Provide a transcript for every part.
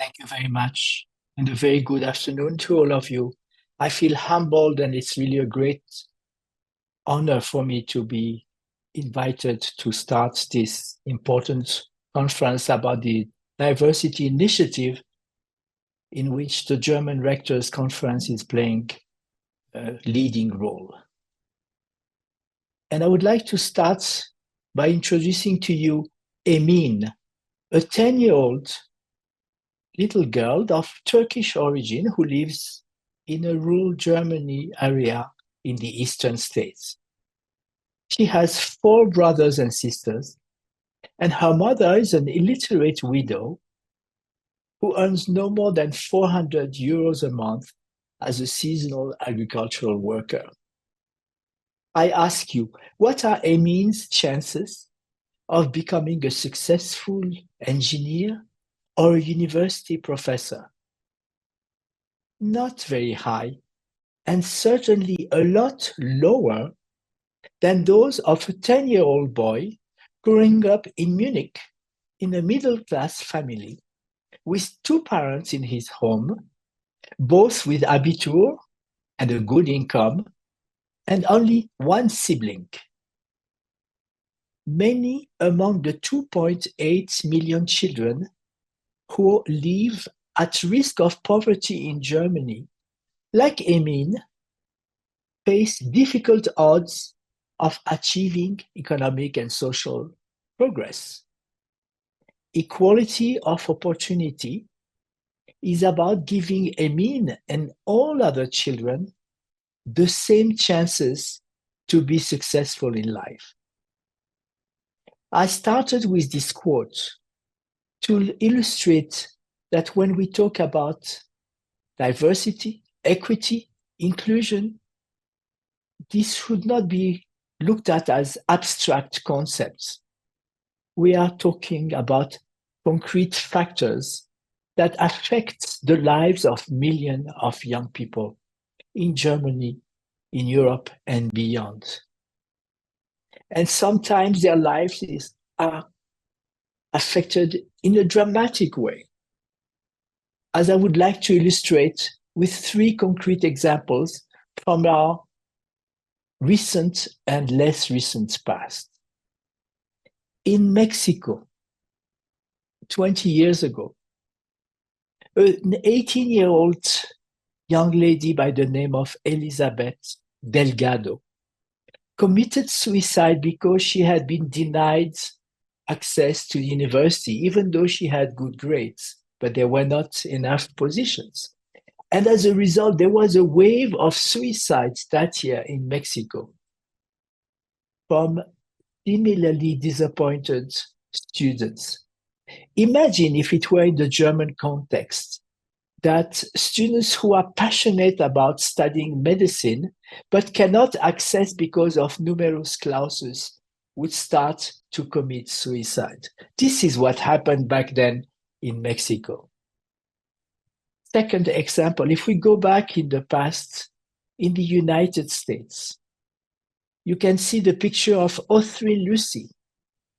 Thank you very much, and a very good afternoon to all of you. I feel humbled, and it's really a great honor for me to be invited to start this important conference about the diversity initiative in which the German Rectors Conference is playing a leading role. And I would like to start by introducing to you Emin, a 10-year-old little girl of Turkish origin who lives in a rural Germany area in the eastern states. She has 4 brothers and sisters, and her mother is an illiterate widow who earns no more than 400 euros a month as a seasonal agricultural worker. I ask you, what are Emin's chances of becoming a successful engineer or a university professor? Not very high, and certainly a lot lower than those of a 10-year-old boy growing up in Munich in a middle-class family with 2 parents in his home, both with Abitur and a good income, and only 1 sibling. Many among the 2.8 million children who live at risk of poverty in Germany, like Emin, face difficult odds of achieving economic and social progress. Equality of opportunity is about giving Emin and all other children the same chances to be successful in life. I started with this quote to illustrate that when we talk about diversity, equity, inclusion, this should not be looked at as abstract concepts. We are talking about concrete factors that affect the lives of millions of young people in Germany, in Europe, and beyond. And sometimes their lives are affected in a dramatic way, as I would like to illustrate with 3 concrete examples from our recent and less recent past. In Mexico, 20 years ago, an 18-year-old young lady by the name of Elizabeth Delgado committed suicide because she had been denied access to university, even though she had good grades, but there were not enough positions. And as a result, there was a wave of suicides that year in Mexico from similarly disappointed students. Imagine if it were in the German context that students who are passionate about studying medicine but cannot access because of numerus clausus would start to commit suicide. This is what happened back then in Mexico. Second example, if we go back in the past, in the United States, you can see the picture of Autry Lucy.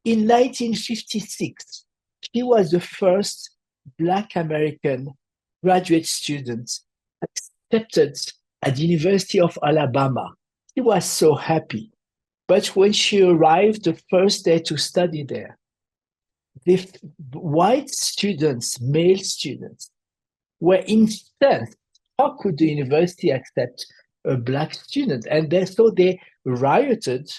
In 1956, she was the first Black American graduate student accepted at the University of Alabama. She was so happy. But when she arrived the first day to study there, the white students, male students, were incensed. How could the university accept a Black student? And so they rioted.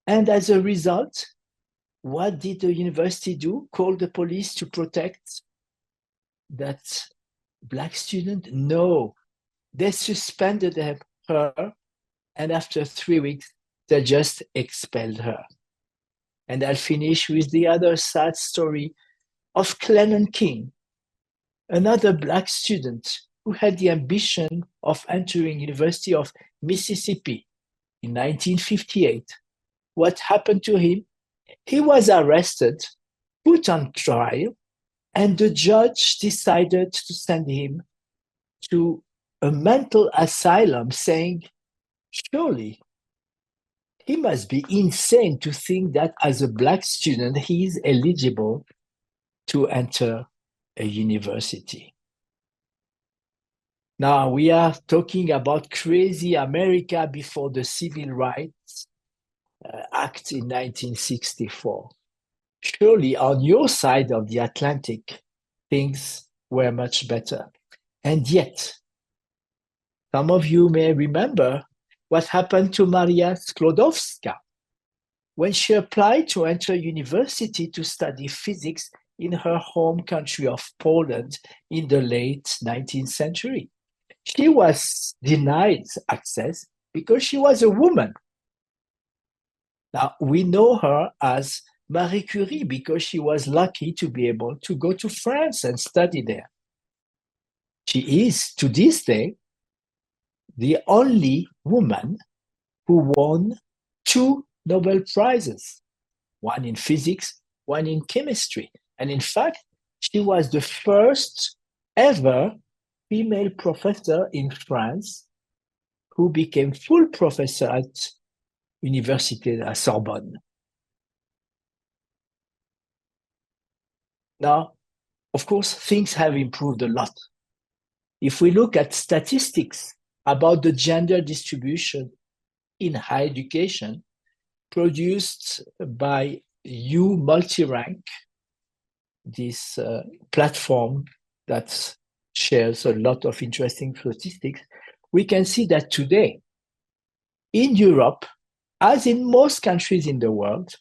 And as a result, what did the university do? Call the police to protect that Black student? No, they suspended her, and after 3 weeks, they just expelled her. And I'll finish with the other sad story of Clement King, another Black student who had the ambition of entering University of Mississippi in 1958. What happened to him? He was arrested, put on trial, and the judge decided to send him to a mental asylum, saying, surely he must be insane to think that as a Black student, he is eligible to enter a university. Now, we are talking about crazy America before the Civil Rights Act in 1964. Surely on your side of the Atlantic, things were much better. And yet, some of you may remember what happened to Maria Sklodowska when she applied to enter university to study physics in her home country of Poland in the late 19th century. She was denied access because she was a woman. Now, we know her as Marie Curie because she was lucky to be able to go to France and study there. She is, to this day, the only woman who won 2 Nobel Prizes, one in physics, one in chemistry. And in fact, she was the first ever female professor in France who became full professor at Université à Sorbonne. Now, of course, things have improved a lot. If we look at statistics about the gender distribution in higher education produced by U Multirank, this platform that shares a lot of interesting statistics, we can see that today in Europe, as in most countries in the world,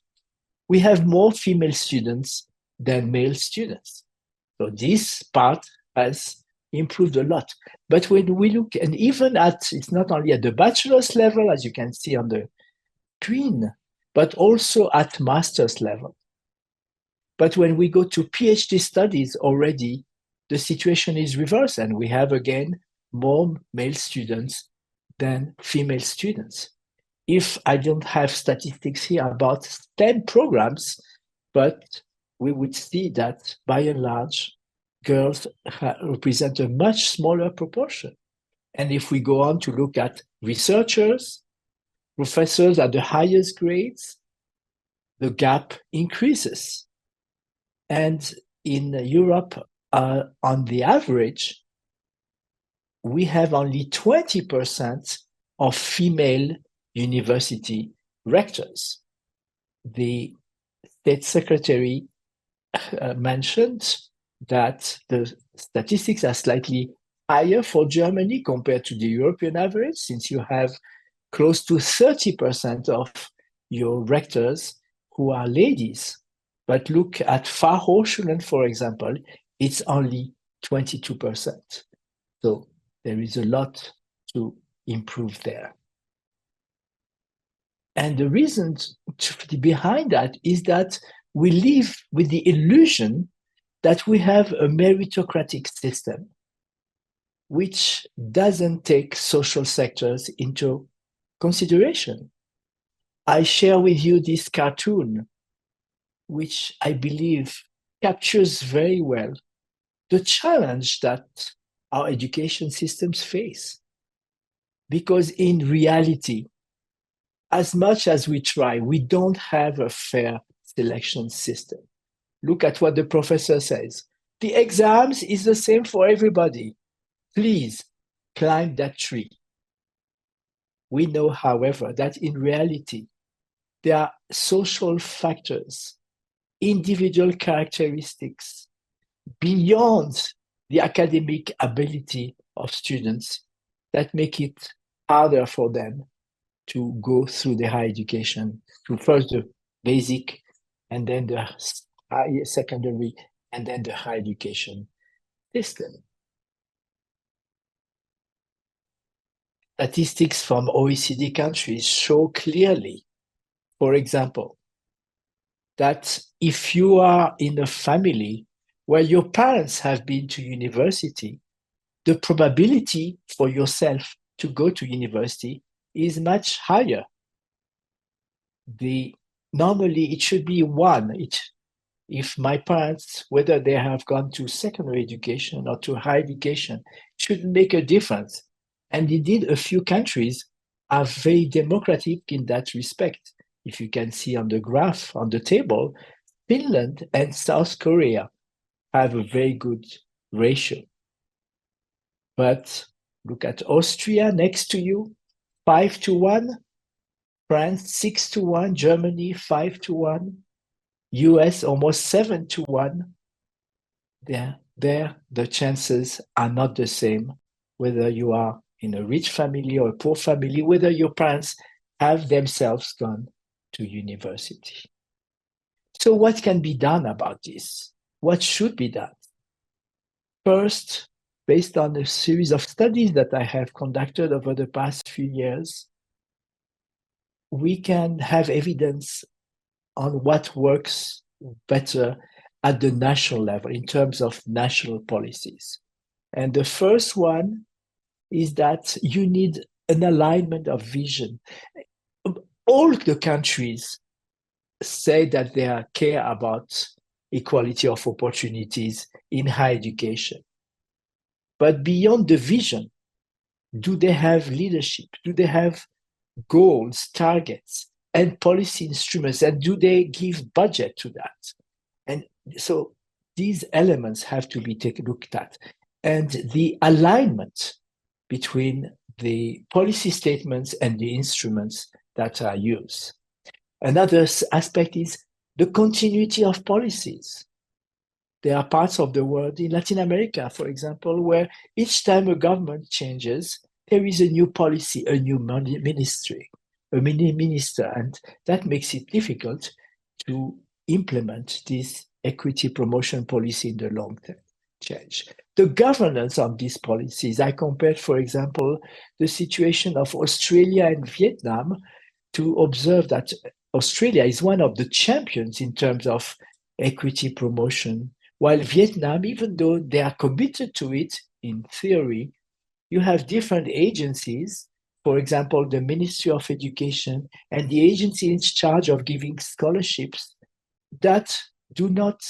we have more female students than male students. So this part has improved a lot. But when we look, and even at, it's not only at the bachelor's level, as you can see on the screen, but also at master's level. But when we go to PhD studies already, the situation is reversed, and we have again more male students than female students. If I don't have statistics here about STEM programs, but we would see that by and large, girls represent a much smaller proportion. And if we go on to look at researchers, professors at the highest grades, the gap increases. And in Europe, on the average, we have only 20% of female university rectors. The state secretary mentioned that the statistics are slightly higher for Germany compared to the European average, since you have close to 30% of your rectors who are ladies. But look at Fachhochschulen, for example, it's only 22%. So there is a lot to improve there. And the reason behind that is that we live with the illusion that we have a meritocratic system which doesn't take social sectors into consideration. I share with you this cartoon, which I believe captures very well the challenge that our education systems face. Because in reality, as much as we try, we don't have a fair selection system. Look at what the professor says. The exams is the same for everybody. Please climb that tree. We know, however, that in reality, there are social factors, individual characteristics beyond the academic ability of students that make it harder for them to go through the higher education, to first the basic, and then the higher secondary, and then the higher education system. Statistics from OECD countries show clearly, for example, that if you are in a family where your parents have been to university, the probability for yourself to go to university is much higher. Normally it should be 1. If my parents, whether they have gone to secondary education or to higher education, shouldn't make a difference. And indeed, a few countries are very democratic in that respect. If you can see on the graph on the table, Finland and South Korea have a very good ratio. But look at Austria next to you, 5-1, France 6-1, Germany 5-1, US almost 7-1. There, the chances are not the same, whether you are in a rich family or a poor family, whether your parents have themselves gone to university. So what can be done about this? What should be done? First, based on a series of studies that I have conducted over the past few years, we can have evidence on what works better at the national level in terms of national policies. And the first one is that you need an alignment of vision. All the countries say that they care about equality of opportunities in higher education. But beyond the vision, do they have leadership? Do they have goals, targets, and policy instruments? And do they give budget to that? And so these elements have to be looked at. And the alignment between the policy statements and the instruments that are used. Another aspect is the continuity of policies. There are parts of the world, in Latin America, for example, where each time a government changes, there is a new policy, a new ministry, a minister, and that makes it difficult to implement this equity promotion policy in the long term. Change. The governance of these policies, I compared, for example, the situation of Australia and Vietnam to observe that Australia is one of the champions in terms of equity promotion, while Vietnam, even though they are committed to it in theory, you have different agencies, for example, the Ministry of Education and the agency in charge of giving scholarships that do not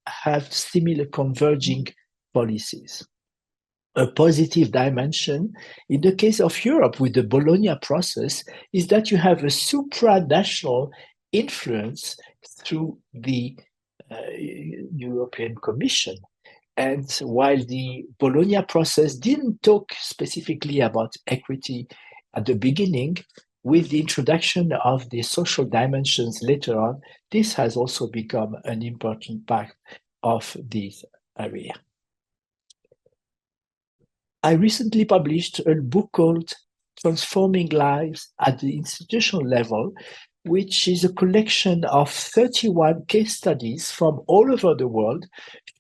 have similar converging policies. A positive dimension in the case of Europe with the Bologna process is that you have a supranational influence through the European Commission. And while the Bologna process didn't talk specifically about equity at the beginning, with the introduction of the social dimensions later on, this has also become an important part of this area. I recently published a book called Transforming Lives at the Institutional Level, which is a collection of 31 case studies from all over the world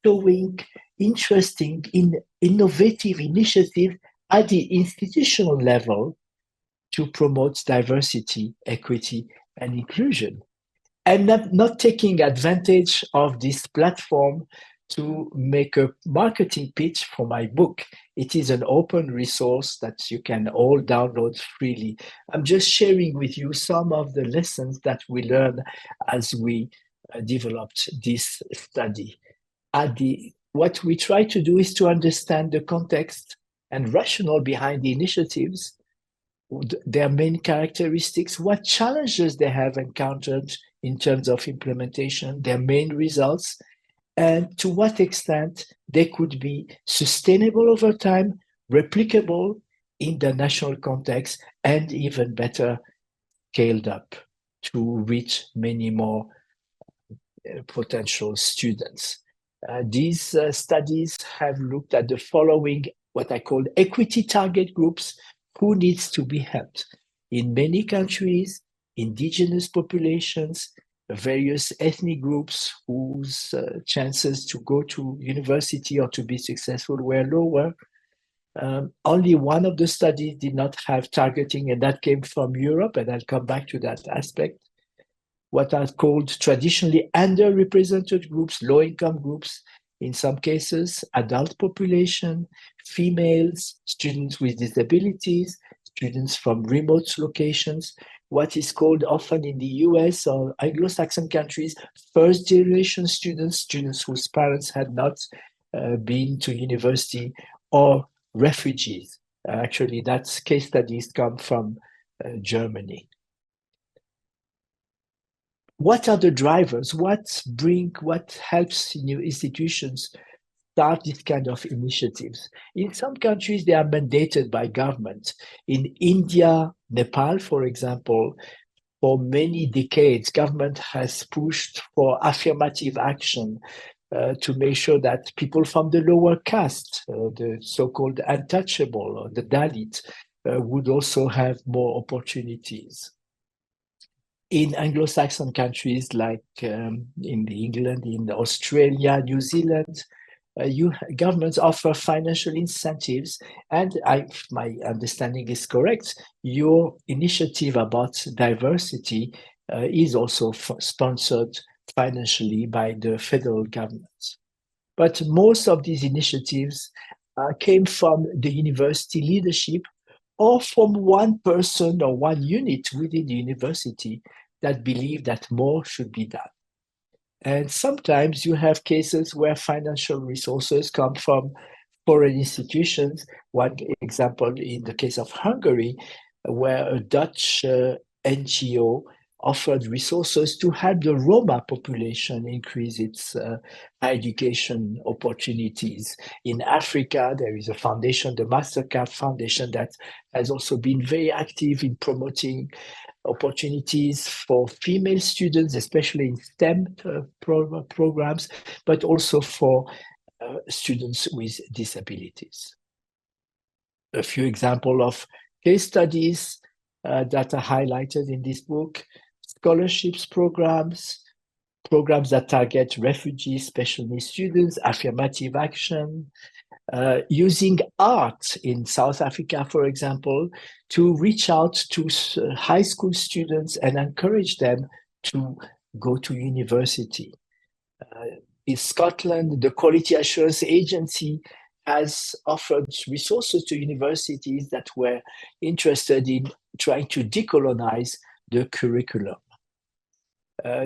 showing interesting, innovative initiatives at the institutional level to promote diversity, equity, and inclusion. I'm not taking advantage of this platform to make a marketing pitch for my book. It is an open resource that you can all download freely. I'm just sharing with you some of the lessons that we learned as we developed this study. What we try to do is to understand the context and rationale behind the initiatives, their main characteristics, what challenges they have encountered in terms of implementation, their main results, and to what extent they could be sustainable over time, replicable in the national context, and even better, scaled up to reach many more potential students. These studies have looked at the following, what I call equity target groups, who needs to be helped. In many countries, indigenous populations, various ethnic groups whose chances to go to university or to be successful were lower. Only one of the studies did not have targeting, and that came from Europe, and I'll come back to that aspect. What are called traditionally underrepresented groups, low-income groups, in some cases, adult population, females, students with disabilities, students from remote locations, what is called often in the US or Anglo-Saxon countries, first-generation students, students whose parents had not been to university, or refugees. Actually, that case studies come from Germany. What are the drivers? What helps new institutions start this kind of initiatives? In some countries, they are mandated by government. In India, Nepal, for example, for many decades, government has pushed for affirmative action to make sure that people from the lower caste, the so-called untouchable or the Dalit, would also have more opportunities. In Anglo-Saxon countries like in England, in Australia, New Zealand, governments offer financial incentives, and if my understanding is correct, your initiative about diversity is also sponsored financially by the federal government. But most of these initiatives came from the university leadership or from one person or one unit within the university that believe that more should be done. And sometimes you have cases where financial resources come from foreign institutions. One example in the case of Hungary, where a Dutch NGO offered resources to help the Roma population increase its education opportunities. In Africa, there is a foundation, the MasterCard Foundation, that has also been very active in promoting opportunities for female students, especially in STEM programs, but also for students with disabilities. A few examples of case studies that are highlighted in this book: scholarships programs that target refugees, special needs students, affirmative action, using art in South Africa, for example, to reach out to high school students and encourage them to go to university. In Scotland, the Quality Assurance Agency has offered resources to universities that were interested in trying to decolonize the curriculum.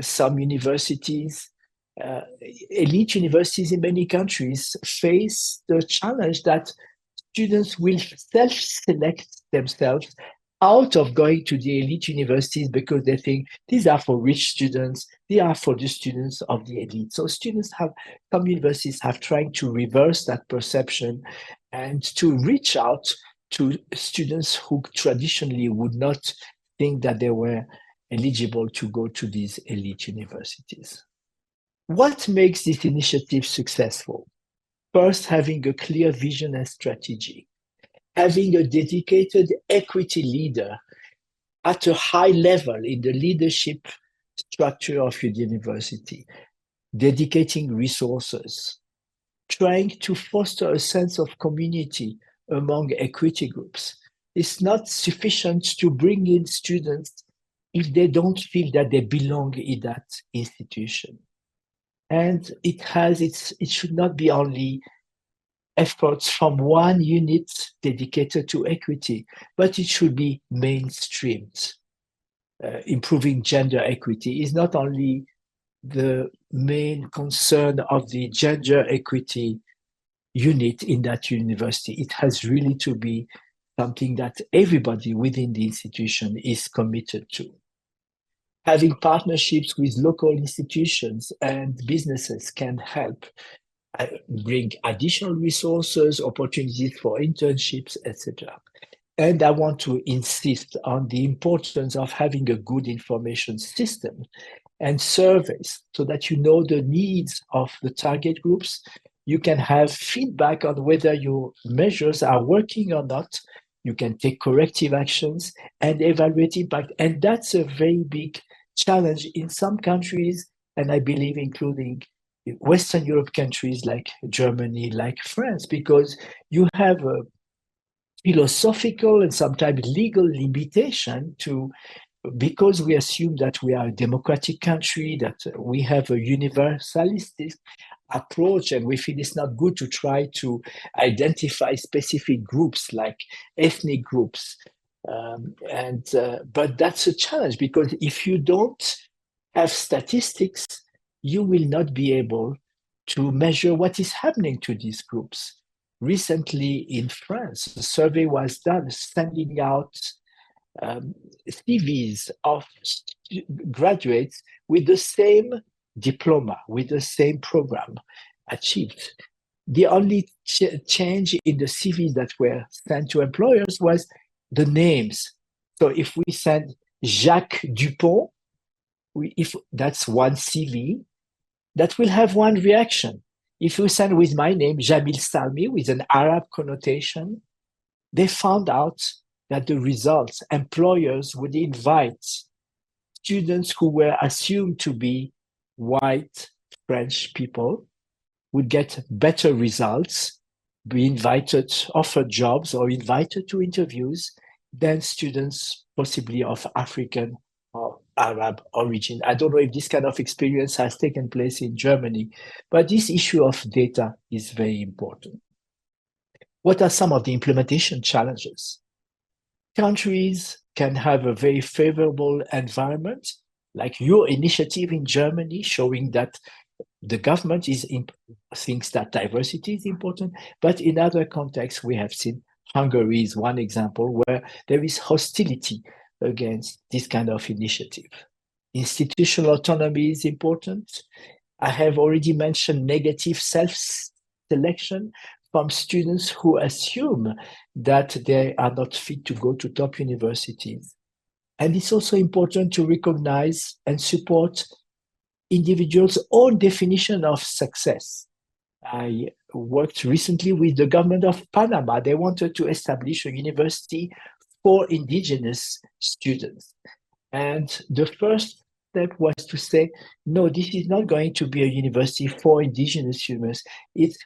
Some universities, elite universities in many countries, face the challenge that students will self-select themselves out of going to the elite universities because they think these are for rich students, they are for the students of the elite. So some universities have tried to reverse that perception and to reach out to students who traditionally would not think that they were eligible to go to these elite universities. What makes this initiative successful? First, having a clear vision and strategy, having a dedicated equity leader at a high level in the leadership structure of your university, dedicating resources, trying to foster a sense of community among equity groups. It's not sufficient to bring in students if they don't feel that they belong in that institution. And it should not be only efforts from one unit dedicated to equity, but it should be mainstreamed. Improving gender equity is not only the main concern of the gender equity unit in that university. It has really to be something that everybody within the institution is committed to. Having partnerships with local institutions and businesses can help bring additional resources, opportunities for internships, etc. And I want to insist on the importance of having a good information system and surveys so that you know the needs of the target groups. You can have feedback on whether your measures are working or not. You can take corrective actions and evaluate impact. And that's a very big challenge in some countries, and I believe including Western Europe countries like Germany, like France, because you have a philosophical and sometimes legal limitation to, because we assume that we are a democratic country, that we have a universalistic approach, and we feel it's not good to try to identify specific groups like ethnic groups. But that's a challenge, because if you don't have statistics, you will not be able to measure what is happening to these groups. Recently in France, a survey was done sending out CVs of graduates with the same diploma, with the same program achieved. The only change in the CVs that were sent to employers was the names. So if we send Jacques Dupont, if that's one CV, that will have one reaction. If you send with my name, Jamil Salmi, with an Arab connotation, they found out that the results, employers would invite students who were assumed to be white French people, would get better results, be invited, offered jobs, or invited to interviews than students possibly of African or Arab origin. I don't know if this kind of experience has taken place in Germany, but this issue of data is very important. What are some of the implementation challenges? Countries can have a very favorable environment, like your initiative in Germany, showing that the government thinks that diversity is important, but in other contexts, we have seen Hungary is one example where there is hostility against this kind of initiative. Institutional autonomy is important. I have already mentioned negative self-selection from students who assume that they are not fit to go to top universities. And it's also important to recognize and support individuals' own definition of success. I worked recently with the government of Panama. They wanted to establish a university for indigenous students. And the first step was to say, no, this is not going to be a university for indigenous students. It's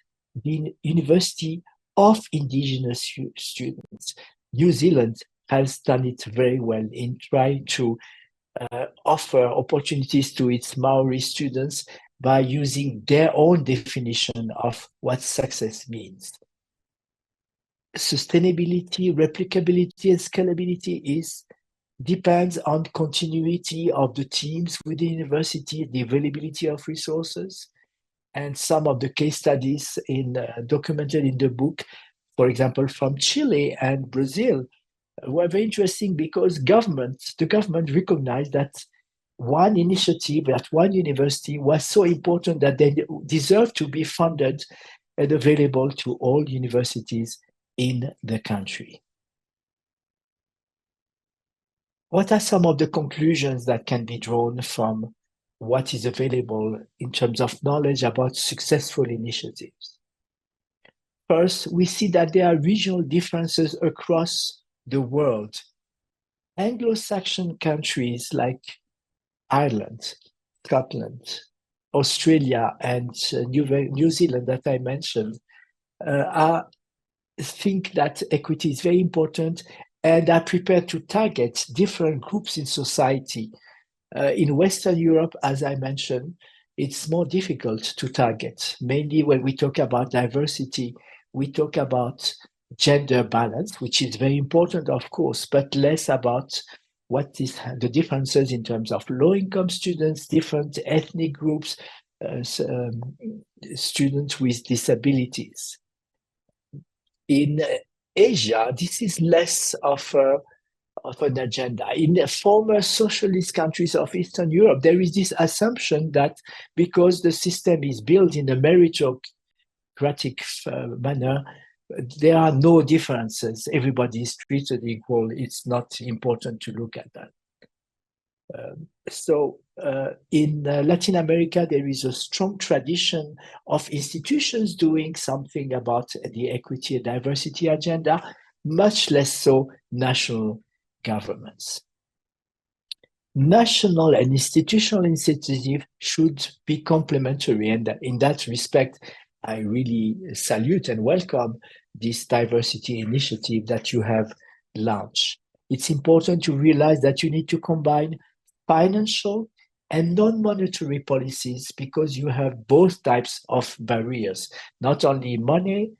the University of Indigenous Students. New Zealand has done it very well in trying to offer opportunities to its Maori students by using their own definition of what success means. Sustainability, replicability, and scalability depends on continuity of the teams within the university, the availability of resources, and some of the case studies documented in the book, for example, from Chile and Brazil, were very interesting because the government recognized that one initiative at one university was so important that they deserved to be funded and available to all universities in the country. What are some of the conclusions that can be drawn from what is available in terms of knowledge about successful initiatives? First, we see that there are regional differences across the world. Anglo-Saxon countries like Ireland, Scotland, Australia, and New Zealand that I mentioned think that equity is very important and are prepared to target different groups in society. In Western Europe, as I mentioned, it's more difficult to target. Mainly when we talk about diversity, we talk about gender balance, which is very important, of course, but less about what is the differences in terms of low-income students, different ethnic groups, students with disabilities. In Asia, this is less of an agenda. In the former socialist countries of Eastern Europe, there is this assumption that because the system is built in a meritocratic manner, there are no differences. Everybody is treated equal. It's not important to look at that. In Latin America, there is a strong tradition of institutions doing something about the equity and diversity agenda, much less so national governments. National and institutional initiatives should be complementary, and in that respect, I really salute and welcome this diversity initiative that you have launched. It's important to realize that you need to combine financial and non-monetary policies because you have both types of barriers, not only money,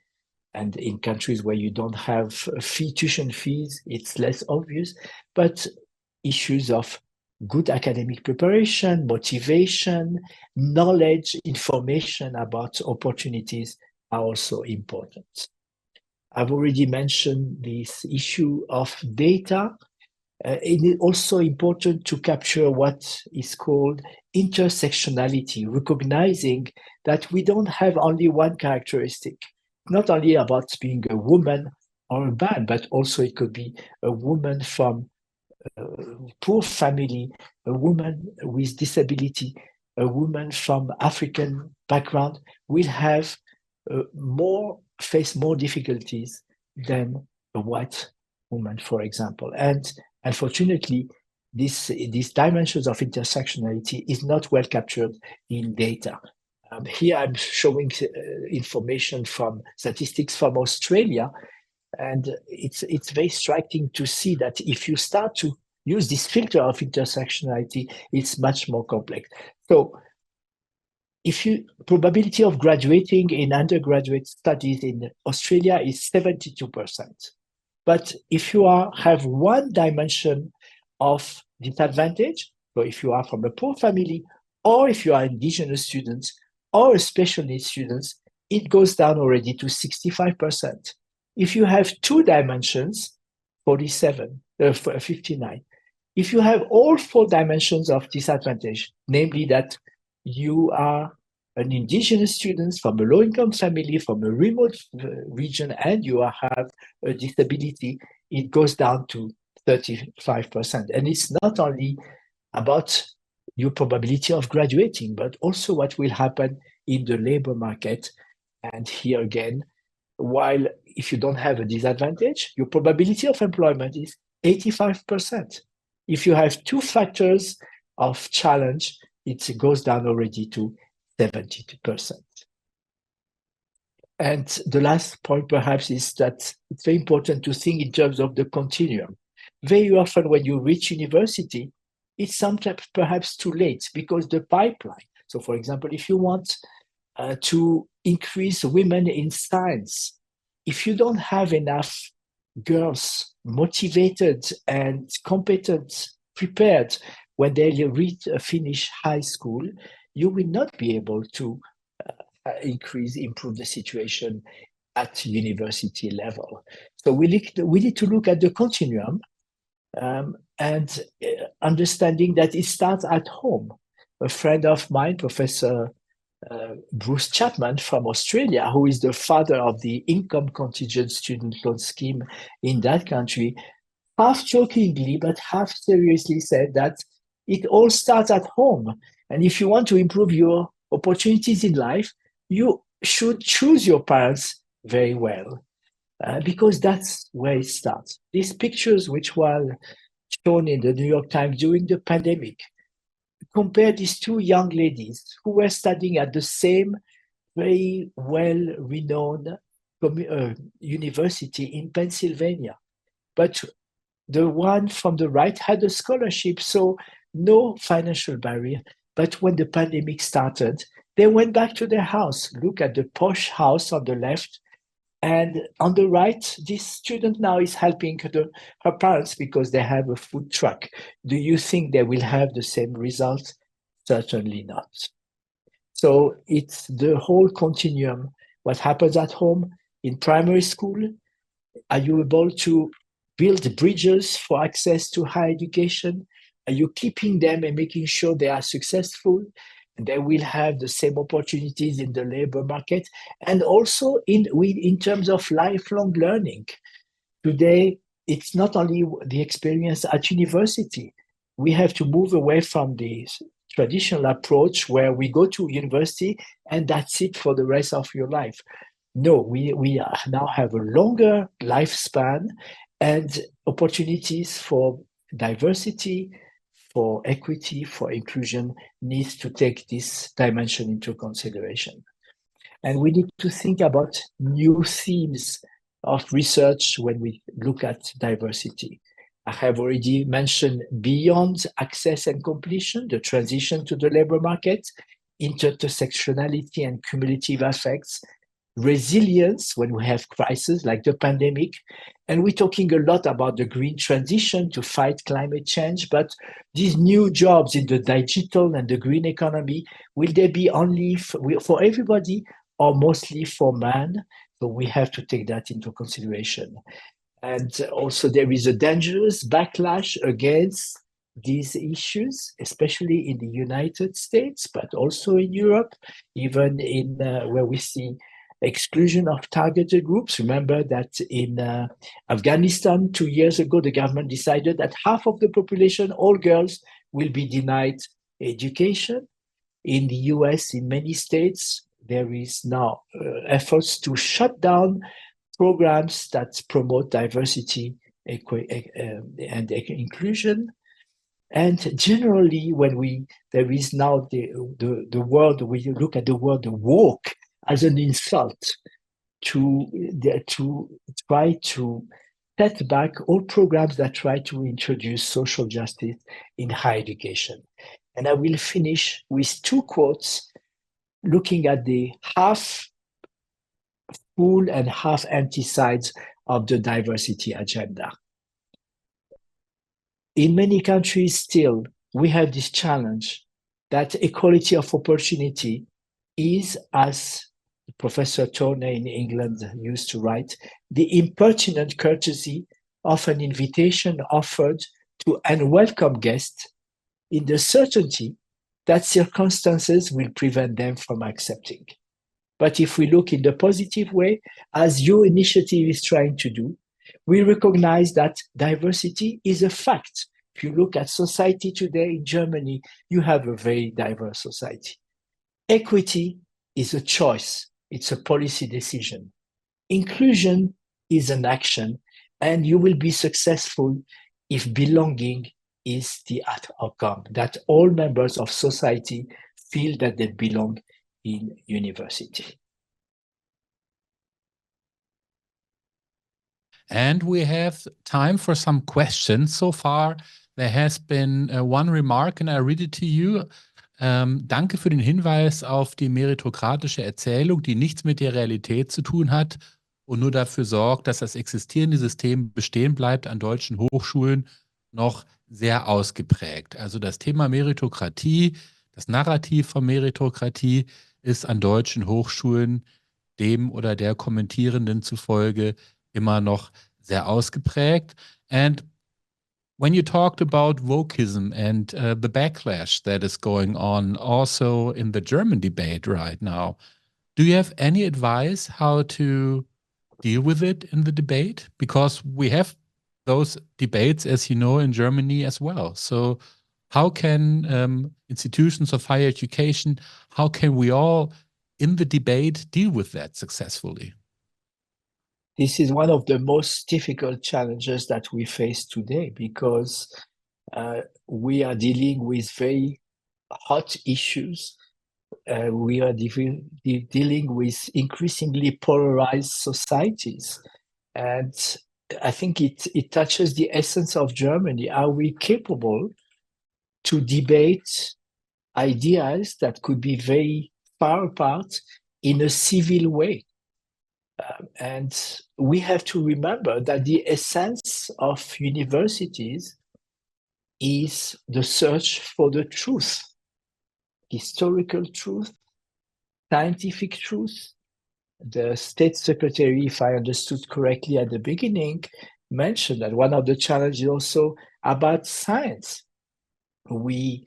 and in countries where you don't have tuition fees, it's less obvious, but issues of good academic preparation, motivation, knowledge, information about opportunities are also important. I've already mentioned this issue of data. It is also important to capture what is called intersectionality, recognizing that we don't have only one characteristic, not only about being a woman or a man, but also it could be a woman from a poor family, a woman with disability, a woman from African background will have face more difficulties than a white woman, for example. And unfortunately, these dimensions of intersectionality is not well captured in data. Here I'm showing information from statistics from Australia, and it's very striking to see that if you start to use this filter of intersectionality, it's much more complex. So probability of graduating in undergraduate studies in Australia is 72%. But if you have one dimension of disadvantage, so if you are from a poor family, or if you are indigenous students, or a special needs students, it goes down already to 65%. If you have two dimensions, 59. If you have all four dimensions of disadvantage, namely that you are an indigenous student from a low-income family, from a remote region, and you have a disability, it goes down to 35%. And it's not only about your probability of graduating, but also what will happen in the labor market. And here again, while if you don't have a disadvantage, your probability of employment is 85%. If you have two factors of challenge, it goes down already to 72%. And the last point perhaps is that it's very important to think in terms of the continuum. Very often when you reach university, it's sometimes perhaps too late because the pipeline. So for example, if you want to increase women in science, if you don't have enough girls motivated and competent, prepared when they finish high school, you will not be able to improve the situation at university level. So we need to look at the continuum and understanding that it starts at home. A friend of mine, Professor Bruce Chapman from Australia, who is the father of the income contingent student loan scheme in that country, half jokingly but half seriously said that it all starts at home. And if you want to improve your opportunities in life, you should choose your parents very well, because that's where it starts. These pictures, which were shown in the New York Times during the pandemic, compare these two young ladies who were studying at the same very well-renowned university in Pennsylvania. But the one from the right had a scholarship, so no financial barrier. But when the pandemic started, they went back to their house. Look at the posh house on the left. And on the right, this student now is helping her parents because they have a food truck. Do you think they will have the same results? Certainly not. So it's the whole continuum. What happens at home, in primary school? Are you able to build bridges for access to higher education? Are you keeping them and making sure they are successful? And they will have the same opportunities in the labor market, and also in terms of lifelong learning. Today, it's not only the experience at university. We have to move away from the traditional approach where we go to university and that's it for the rest of your life. No, we now have a longer lifespan and opportunities for diversity, for equity, for inclusion needs to take this dimension into consideration. And we need to think about new themes of research when we look at diversity. I have already mentioned beyond access and completion, the transition to the labor market, intersectionality and cumulative effects, resilience when we have crises like the pandemic. And we're talking a lot about the green transition to fight climate change, but these new jobs in the digital and the green economy, will they be only for everybody or mostly for man? So we have to take that into consideration. And also there is a dangerous backlash against these issues, especially in the United States, but also in Europe, even in where we see exclusion of targeted groups. Remember that in Afghanistan 2 years ago, the government decided that half of the population, all girls, will be denied education. In the US, in many states, there is now efforts to shut down programs that promote diversity and inclusion. And generally, when there is now the word, when you look at the word woke as an insult to try to set back all programs that try to introduce social justice in higher education. And I will finish with two quotes looking at the half full and half empty sides of the diversity agenda. In many countries still, we have this challenge that equality of opportunity is, as Professor Turner in England used to write, the impertinent courtesy of an invitation offered to unwelcome guests in the certainty that circumstances will prevent them from accepting. But if we look in the positive way, as your initiative is trying to do, we recognize that diversity is a fact. If you look at society today in Germany, you have a very diverse society. Equity is a choice. It's a policy decision. Inclusion is an action, and you will be successful if belonging is the outcome, that all members of society feel that they belong in university. And we have time for some questions. So far, there has been one remark, and I read it to you. Danke für den Hinweis auf die meritokratische Erzählung, die nichts mit der Realität zu tun hat und nur dafür sorgt, dass das existierende System bestehen bleibt an deutschen Hochschulen noch sehr ausgeprägt. Also das Thema Meritokratie, das Narrativ von Meritokratie ist an deutschen Hochschulen dem oder der Kommentierenden zufolge immer noch sehr ausgeprägt. And when you talked about wokeism and the backlash that is going on also in the German debate right now, do you have any advice how to deal with it in the debate? Because we have those debates, as you know, in Germany as well. So how can institutions of higher education, how can we all in the debate deal with that successfully? This is one of the most difficult challenges that we face today, because we are dealing with very hot issues. We are dealing with increasingly polarized societies. And I think it touches the essence of Germany. Are we capable to debate ideas that could be very far apart in a civil way? And we have to remember that the essence of universities is the search for the truth, historical truth, scientific truth. The State Secretary, if I understood correctly at the beginning, mentioned that one of the challenges also about science. We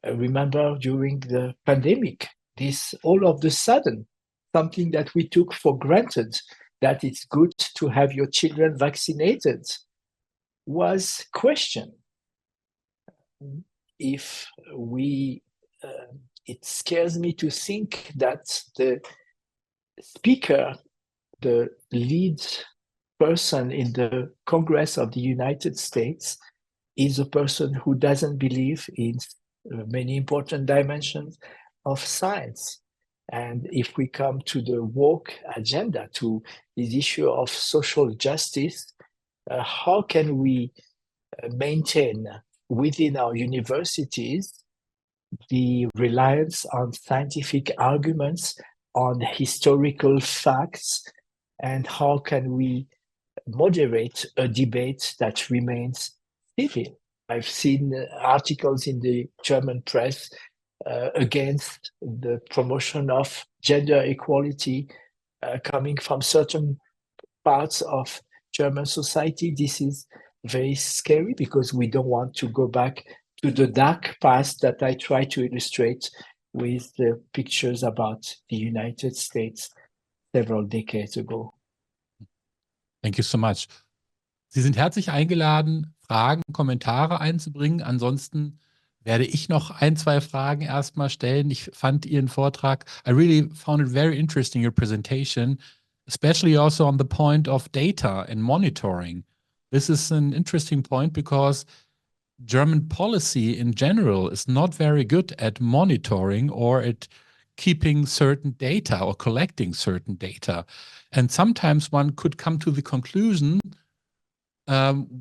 remember during the pandemic, this all of the sudden, something that we took for granted, that it's good to have your children vaccinated, was questioned. If we, it scares me to think that the speaker, the lead person in the Congress of the United States, is a person who doesn't believe in many important dimensions of science. And if we come to the woke agenda, to this issue of social justice, how can we maintain within our universities the reliance on scientific arguments, on historical facts, and how can we moderate a debate that remains civil? I've seen articles in the German press against the promotion of gender equality coming from certain parts of German society, this is very scary because we don't want to go back to the dark past that I try to illustrate with the pictures about the United States several decades ago. Thank you so much. Sie sind herzlich eingeladen, Fragen, Kommentare einzubringen. Ansonsten werde ich noch ein, zwei Fragen erstmal stellen. Ich fand Ihren Vortrag, I really found it very interesting, your presentation, especially also on the point of data and monitoring. This is an interesting point because German policy in general is not very good at monitoring or at keeping certain data or collecting certain data. And sometimes one could come to the conclusion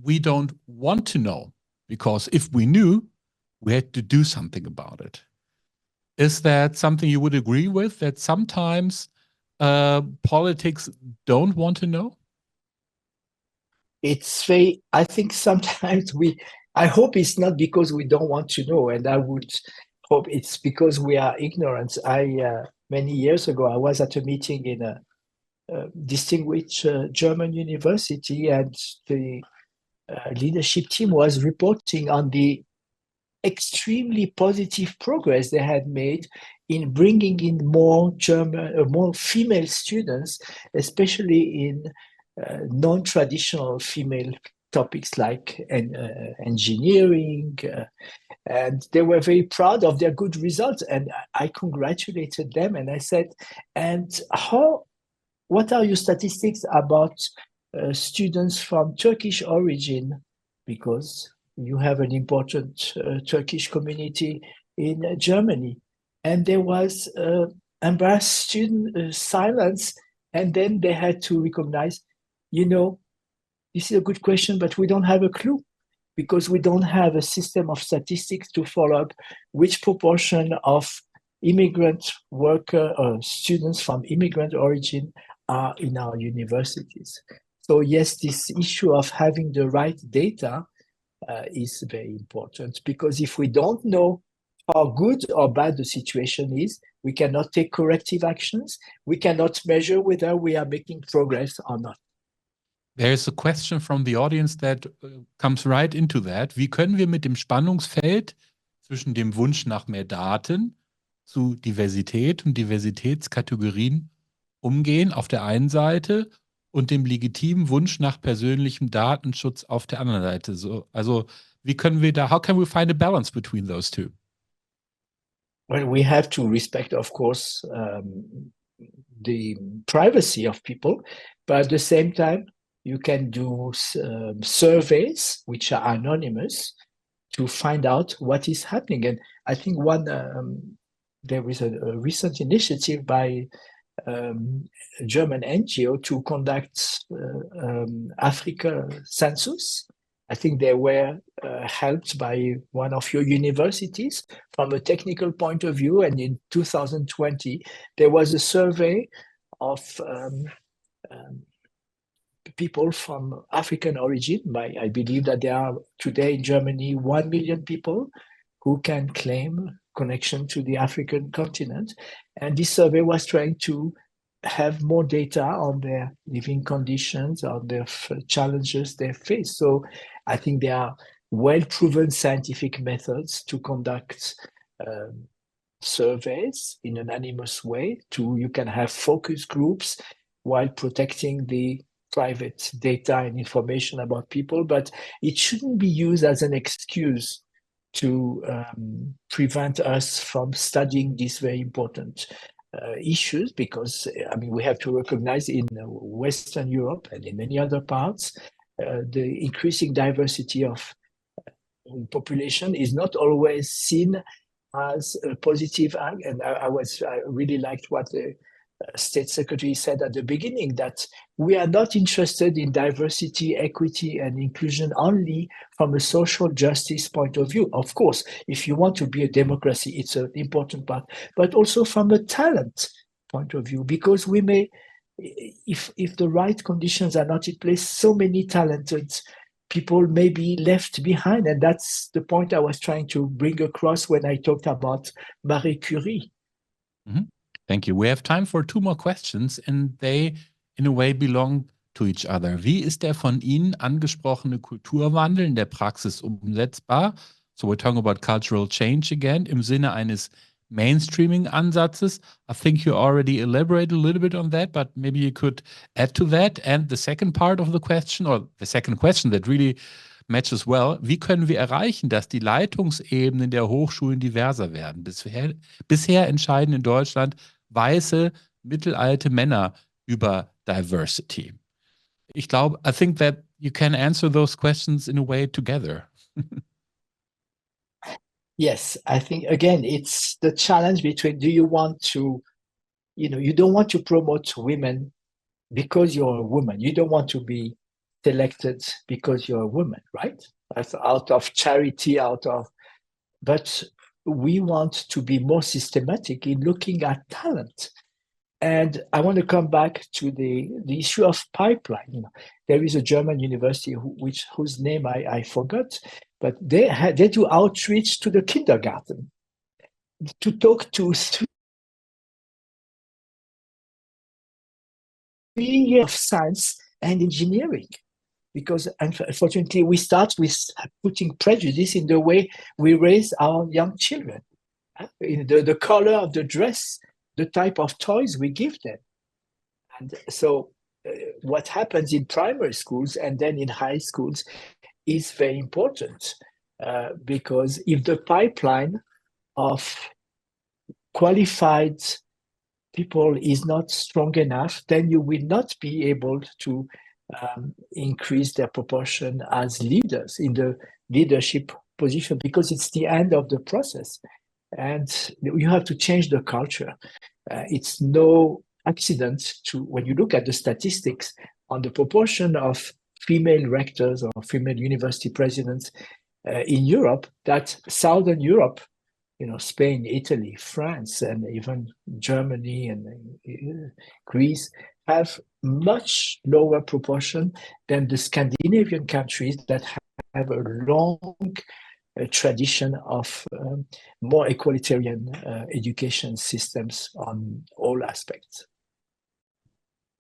we don't want to know, because if we knew, we had to do something about it. Is that something you would agree with, that sometimes politics don't want to know? It's very, I think sometimes I hope it's not because we don't want to know, and I would hope it's because we are ignorant. Many years ago, I was at a meeting in a distinguished German university, and the leadership team was reporting on the extremely positive progress they had made in bringing in more female students, especially in non-traditional female topics like engineering, and they were very proud of their good results. And I congratulated them, and I said, "And what are your statistics about students from Turkish origin? Because you have an important Turkish community in Germany." And there was embarrassed student silence, and then they had to recognize, this is a good question, but we don't have a clue, because we don't have a system of statistics to follow up which proportion of immigrant worker or students from immigrant origin are in our universities. So yes, this issue of having the right data is very important, because if we don't know how good or bad the situation is, we cannot take corrective actions. We cannot measure whether we are making progress or not. There's a question from the audience that comes right into that. Wie können wir mit dem Spannungsfeld zwischen dem Wunsch nach mehr Daten zu Diversität und Diversitätskategorien umgehen auf der einen Seite und dem legitimen Wunsch nach persönlichem Datenschutz auf der anderen Seite? Also wie können wir how can we find a balance between those two? Well, we have to respect, of course, the privacy of people, but at the same time, you can do surveys which are anonymous to find out what is happening. And I think there is a recent initiative by a German NGO to conduct Africa census. I think they were helped by one of your universities from a technical point of view. And in 2020, there was a survey of people from African origin. I believe that there are today in Germany 1 million people who can claim connection to the African continent. And this survey was trying to have more data on their living conditions, on their challenges they face. So I think there are well-proven scientific methods to conduct surveys in an anonymous way. You can have focus groups while protecting the private data and information about people, but it shouldn't be used as an excuse to prevent us from studying these very important issues, because we have to recognize in Western Europe and in many other parts, the increasing diversity of population is not always seen as a positive. And I really liked what the State Secretary said at the beginning, that we are not interested in diversity, equity, and inclusion only from a social justice point of view. Of course, if you want to be a democracy, it's an important part, but also from a talent point of view, because we may, if the right conditions are not in place, so many talented people may be left behind. And that's the point I was trying to bring across when I talked about Marie Curie. Mm-hmm. Thank you. We have time for 2 more questions, and they, in a way, belong to each other. Wie ist der von Ihnen angesprochene Kulturwandel in der Praxis umsetzbar? So we're talking about cultural change again im Sinne eines Mainstreaming-Ansatzes. I think you already elaborated a little bit on that, but maybe you could add to that. And the second part of the question, or the second question that really matches well, wie können wir erreichen, dass die Leitungsebenen der Hochschulen diverser werden? Bisher entscheiden in Deutschland weiße, mittelalte Männer über Diversity. Ich glaube, I think that you can answer those questions in a way together. Yes, I think, again, it's the challenge between, do you want to, you don't want to promote women because you're a woman. You don't want to be selected because you're a woman, right? That's out of charity, but we want to be more systematic in looking at talent. And I want to come back to the issue of pipeline. There is a German university whose name I forgot, but they do outreach to the kindergarten to talk to 3 years of science and engineering. Because unfortunately, we start with putting prejudice in the way we raise our young children, in the color of the dress, the type of toys we give them. And so what happens in primary schools and then in high schools is very important, because if the pipeline of qualified people is not strong enough, then you will not be able to increase their proportion as leaders in the leadership position, because it's the end of the process. And you have to change the culture. It's no accident when you look at the statistics on the proportion of female rectors or female university presidents in Europe, that Southern Europe, Spain, Italy, France, and even Germany and Greece have much lower proportion than the Scandinavian countries that have a long tradition of more egalitarian education systems on all aspects.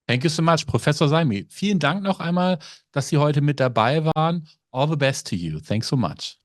Thank you so much, Professor Salmi. Vielen Dank noch einmal, dass Sie heute mit dabei waren. All the best to you. Thanks so much.